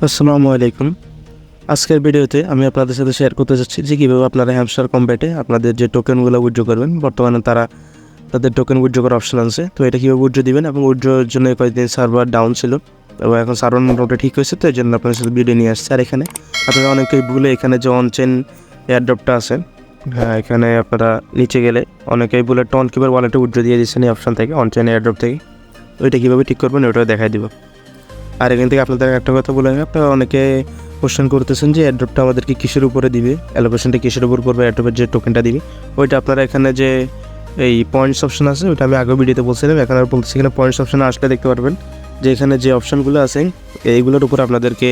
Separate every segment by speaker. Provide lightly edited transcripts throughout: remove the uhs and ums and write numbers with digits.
Speaker 1: আসসালামু আলাইকুম। আজকের ভিডিওতে আমি আপনাদের সাথে শেয়ার করতে যাচ্ছি যে কীভাবে আপনারা হ্যামস্টার কম্ব্যাটে আপনাদের যে টোকেনগুলো উইথড্র করবেন। বর্তমানে তাদের টোকেন উইথড্র করার অপশন আছে, তো এটা কীভাবে উইথড্র দিবেন এবং উইথড্রর জন্য কয়েকদিন সার্ভার ডাউন ছিল এবং এখন সার্ভার মোটামুটি ঠিক হয়েছে, তো এই জন্য আপনাদের সাথে ভিডিও নিয়ে আসছে। আর এখানে আপনারা অনেকেই ভুলে এখানে যে অনচেন এয়ারড্রপটা আছে, হ্যাঁ এখানে আপনারা নিচে গেলে অনেকেই ভুলে টন কিপার ওয়ালেটে উইথড্র দিয়ে দিচ্ছেন এই অপশন থেকে, অনচেন এয়ারড্রপ থেকে। তো এটা কীভাবে ঠিক করবেন ওটাও দেখাই দিব। আর এখান থেকে আপনাদের একটা কথা বলে রাখি, আপনারা অনেকে কোশ্চেন করতেছেন যে এয়ারড্রপটা আমাদেরকে কিসের উপরে দিবে, অ্যালোকেশনটা কিসের উপর করবে, এয়ারড্রপের যে টোকেনটা দিবে ওইটা আপনারা এখানে যে এই পয়েন্টস অপশন আছে ওইটা আমি আগের ভিডিওতে বলছিলাম, এখন আর বলতেছি। এখানে পয়েন্টস অপশনে আসলে দেখতে পারবেন যে এখানে যে অপশনগুলো আছে এইগুলোর উপর আপনাদেরকে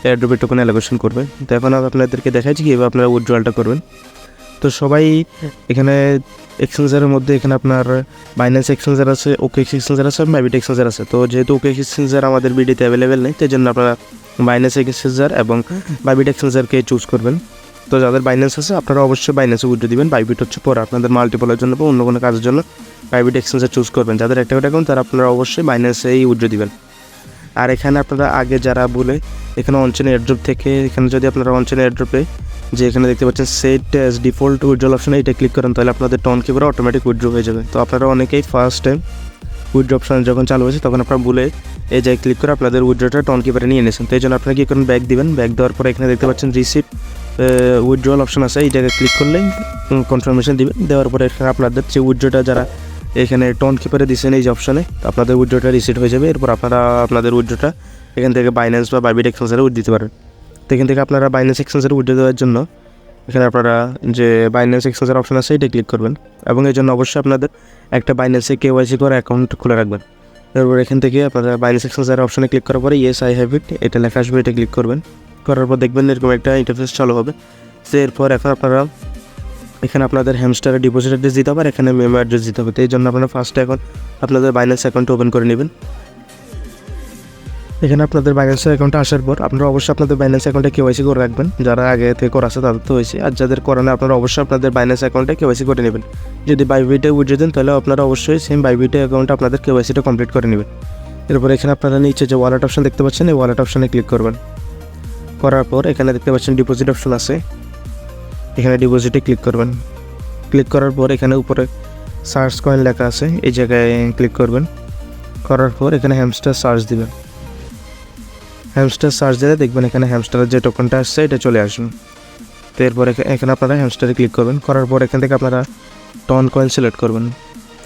Speaker 1: এয়ারড্রপের টোকেন অ্যালোকেশন করবে। তো এখন আপনাদেরকে দেখাচ্ছি কীভাবে আপনারা উইথড্রয়ালটা করবেন। তো সবাই এখানে এক্সচেঞ্জারের মধ্যে এখানে আপনার বাইন্যান্স এক্সচেঞ্জার আছে, ওকেএক্স এক্সচেঞ্জার আছে, বাইবিট এক্সচেঞ্জার আছে। তো যেহেতু ওকেএক্স এক্সচেঞ্জার আমাদের বিডিতে অ্যাভেলেবেল নেই, সেই জন্য আপনারা বাইন্যান্স এক্সচেঞ্জার এবং বাইবিট এক্সচেঞ্জারকে চুজ করবেন। তো যাদের বাইন্যান্স আছে আপনারা অবশ্যই বাইন্যান্সে উইথড্র দিবেন। বাইবিট হচ্ছে পরে আপনাদের মাল্টিপলের জন্য বা অন্য কোনো কাজের জন্য বাইবিট এক্সচেঞ্জার চুজ করবেন। যাদের একটা অ্যাকাউন্ট তারা আপনারা অবশ্যই বাইন্যান্সেই উইথড্র দিবেন। আর এখানে আপনারা আগে যারা বলে এখানে অনচেন এয়ারড্রপ থেকে এখানে যদি আপনারা অনচেন এয়ারড্রপে যে এখানে দেখতে পাচ্ছেন সেট অ্যাজ ডিফল্ট উইথড্রল অপশনে এটা ক্লিক করেন, তাহলে আপনাদের টন কিপারে অটোমেটিক উইথড্র হয়ে যাবে। তো আপনারা অনেকেই ফার্স্ট টাইম উইথড্র অপশন যখন চালু হয়েছে তখন আপনারা ভুলে এই জায়গায় ক্লিক করে আপনাদের উইথড্রটা টন কিপারে নিয়ে নিয়েছেন। তো এই জন্য আপনারা কী করেন, ব্যাক দিবেন। ব্যাক দেওয়ার পরে এখানে দেখতে পাচ্ছেন রিসিপ্ট উইথড্রল অপশন আছে, এই জায়গায় ক্লিক করলেই কনফার্মেশন দিবেন। দেওয়ার পরে এখানে আপনাদের যে উইথড্রটা যারা এখানে টন কিপারে দিচ্ছেন এই যে অপশনে, আপনাদের উইথড্রটা রিসিট হয়ে যাবে। এরপর আপনারা আপনাদের উইথড্রটা এখান থেকে বাইন্যান্স বা বাইবিট এক্সচেঞ্জারে উইথ দিতে পারেন। তো এখান থেকে আপনারা বাইন্যান্স এক্সচেঞ্জারে উইথড্র দেওয়ার জন্য এখানে আপনারা যে বাইন্যান্স এক্সচেঞ্জার অপশন আছে এটা ক্লিক করবেন এবং এই জন্য অবশ্যই আপনাদের একটা বাইন্যান্সে কেওয়াইসি করে অ্যাকাউন্ট খুলে রাখবেন। এরপর এখান থেকে আপনারা বাইন্যান্স এক্সচেঞ্জার অপশনে ক্লিক করার পরে ইয়েস আই হ্যাভ ইট এটা লেখা আসবে, এটা ক্লিক করবেন। করার পর দেখবেন এরকম একটা ইন্টারফেস চালু হবে। তো এরপর এখন আপনারা এখানে আপনাদের হ্যামস্টারের ডিপোজিট অ্যাড্রেস দিতে হবে আর এখানে মেমো অ্যাড্রেস দিতে হবে। তো এই জন্য আপনারা ফার্স্টে এখন আপনাদের বাইন্যান্স অ্যাকাউন্ট ওপেন করে নেবেন। এখানে আপনাদের বাইন্যান্সের অ্যাকাউন্টে আসার পর আপনারা অবশ্যই আপনাদের বাইন্যান্স অ্যাকাউন্টে কেওয়াইসি করে রাখবেন। যারা আগে থেকে করা আছে তাদের তো হয়েছে, আর যাদের করা না আপনারা অবশ্যই আপনাদের বাইন্যান্স অ্যাকাউন্টে কেওয়াইসি করে নেবেন। যদি বাইবিটে উইথড্র দেন তাহলে আপনারা অবশ্যই সেম বাইবিটে অ্যাকাউন্টে আপনাদের কেওয়াইসিটা কমপ্লিট করে নেবেন। এরপর এখানে আপনারা নিচে যে ওয়ালেট অপশন দেখতে পাচ্ছেন এই ওয়ালেট অপশনে ক্লিক করবেন। করার পর এখানে দেখতে পাচ্ছেন ডিপোজিট অপশন আছে, এখানে ডিপোজিটে ক্লিক করবেন। ক্লিক করার পর এখানে উপরে সার্চ কয়েন লেখা আছে, এই জায়গায় ক্লিক করবেন। করার পর এখানে হ্যামস্টার সার্চ দিবেন। হ্যামস্টার সার্চ দিলে দেখবেন এখানে হ্যামস্টারের যে টোকেনটা আসছে এটা চলে আসবে। তো এরপর এখানে আপনারা হ্যামস্টারে ক্লিক করবেন। করার পর এখান থেকে আপনারা টন কয়েন সিলেক্ট করবেন।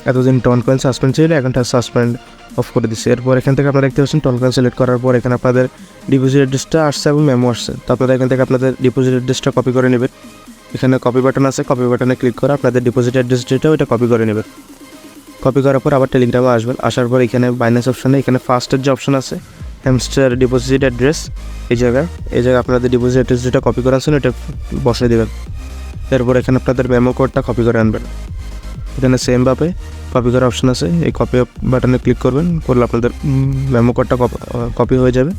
Speaker 1: এতদিন টন কয়েন সাসপেন্ড ছিল, এখানটা সাসপেন্ড অফ করে দিচ্ছে। এরপর এখান থেকে আপনারা দেখতে পাচ্ছেন টন কয়েন সিলেক্ট করার পর এখানে আপনাদের ডিপোজিট অ্যাড্রেসটা আসছে এবং মেমো আসছে। তো আপনারা এখান থেকে আপনাদের ডিপোজিট অ্যাড্রেসটা কপি করে নেবেন। এখানে কপি বাটন আছে, কপি বাটনে ক্লিক করে আপনাদের ডিপোজিট অ্যাড্রেস যেটা ওইটা কপি করে নেবেন। কপি করার পর আবার টেলিগ্রামে আসবেন। আসার পর এখানে বাইন্যান্স অপশানে এখানে ফার্স্টের যে অপশন আছে হ্যামস্টার ডিপোজিট অ্যাড্রেস, এই জায়গায় আপনাদের ডিপোজিট অ্যাড্রেস যেটা কপি করা আছে এটা বসে দেবেন। এরপর এখানে আপনাদের মেমো কোডটা কপি করে আনবেন। এখানে সেমভাবে কপি করার অপশন আছে, এই কপি বাটনে ক্লিক করবেন, করলে আপনাদের মেমো কোডটা কপি হয়ে যাবে।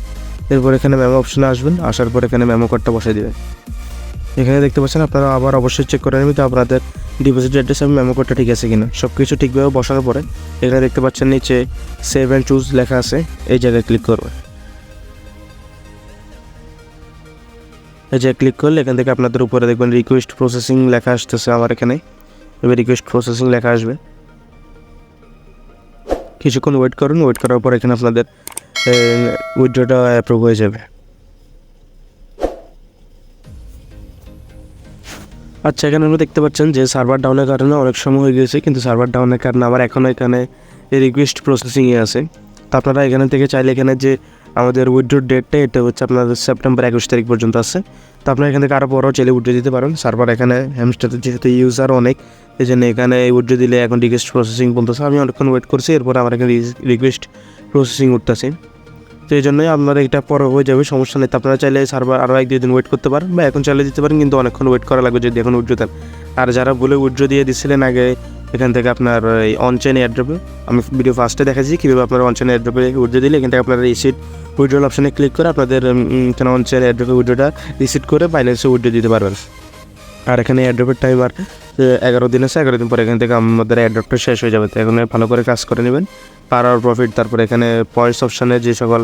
Speaker 1: এরপর এখানে মেমো অপশনে আসবেন, আসার পর এখানে মেমো কোডটা বসিয়ে দেবেন। এখানে দেখতে পাচ্ছেন আপনারা আবার অবশ্যই চেক করে নেবেন তো আপনাদের ডিপোজিট অ্যাড্রেস এবং মেমো কোডটা ঠিক আছে কিনা। সব কিছু ঠিকভাবে বসানোর পরে এখানে দেখতে পাচ্ছেন নিচে সেভ অ্যান্ড চুজ লেখা আছে, এই জায়গায় ক্লিক করবেন। এই জায়গায় ক্লিক করলে এখান থেকে আপনাদের উপরে দেখবেন রিকোয়েস্ট প্রসেসিং লেখা আসতেছে আমার এখানে। এবার রিকোয়েস্ট প্রসেসিং লেখা আসবে, কিছুক্ষণ ওয়েট করুন। ওয়েট করার পর এখানে আপনাদের উইথড্রটা অ্যাপ্রুভ হয়ে যাবে। আচ্ছা, এখানে আমরা দেখতে পাচ্ছেন যে সার্ভার ডাউনের কারণে অনেক সময় হয়ে গেছে, কিন্তু সার্ভার ডাউনের কারণে আবার এখনও এখানে রিকোয়েস্ট প্রসেসিংয়ে আছে। তো আপনারা এখানে থেকে চাইলে এখানে যে আমাদের উইথড্রোর ডেটটা এটা হচ্ছে আপনাদের সেপ্টেম্বর 21 তারিখ পর্যন্ত আছে। তো আপনারা এখান থেকে আরও বড় চাইলে উইথড্রো দিতে পারেন। সার্ভার এখানে হ্যামস্টারে যেহেতু ইউজার অনেক, এই জন্য এখানে উইথড্রো দিলে এখন রিকোয়েস্ট প্রসেসিং বলতেছে। আমি অনেকক্ষণ ওয়েট করছি, এরপর আমার এখানে রিকোয়েস্ট প্রসেসিং উঠতেছে। তো এই জন্যই আপনারা এটা পরে হয়ে যাবে, সমস্যা নেই। তো আপনারা চাইলে সার্ভার আরও 1-2 দিন ওয়েট করতে পারেন বা এখন চাইলে দিতে পারেন, কিন্তু অনেকক্ষণ ওয়েট করা লাগবে যদি এখন উইথড্রো দেন। আর যারা বলে উইথড্রো দিয়ে দিচ্ছিলেন আগে এখান থেকে আপনার এই অনচেন এয়ারড্রপে, আমি ভিডিও ফার্স্টে দেখাচ্ছি কীভাবে আপনারা অনচেন এয়ারড্রপে উইথড্রো দিলে এখান থেকে আপনারা রিসিট উইথড্রল অপশানে ক্লিক করে আপনাদের এখানে অনচেন এয়ারড্রপে উইথড্রোটা রিসিট করে বাইন্যান্সে উইথড্রো দিতে পারবেন। আর এখানে এয়ারড্রপের টাইম আর 11 দিন আছে, 11 দিন পরে এখান থেকে আমাদের এয়ারড্রপটা শেষ হয়ে যাবে। তো এখানে ভালো করে কাজ করে নেবেন, পার আওয়ার প্রফিট। তারপরে এখানে পয়েন্টস অপশানে যে সকল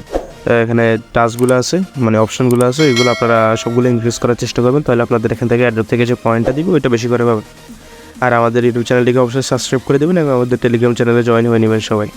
Speaker 1: এখানে টাস্কগুলো আছে মানে অপশনগুলো আছে, এগুলো আপনারা সবগুলো ইনক্রিজ করার চেষ্টা করবেন, তাহলে আপনাদের এখান থেকে অ্যাড্রপ থেকে যে পয়েন্টটা দিব ওইটা বেশি করে পাবেন। আর আমাদের ইউটিউব চ্যানেলটিকে অবশ্যই সাবস্ক্রাইব করে দেবেন এবং আমাদের টেলিগ্রাম চ্যানেলে জয়েন হয়ে নেবেন সবাই।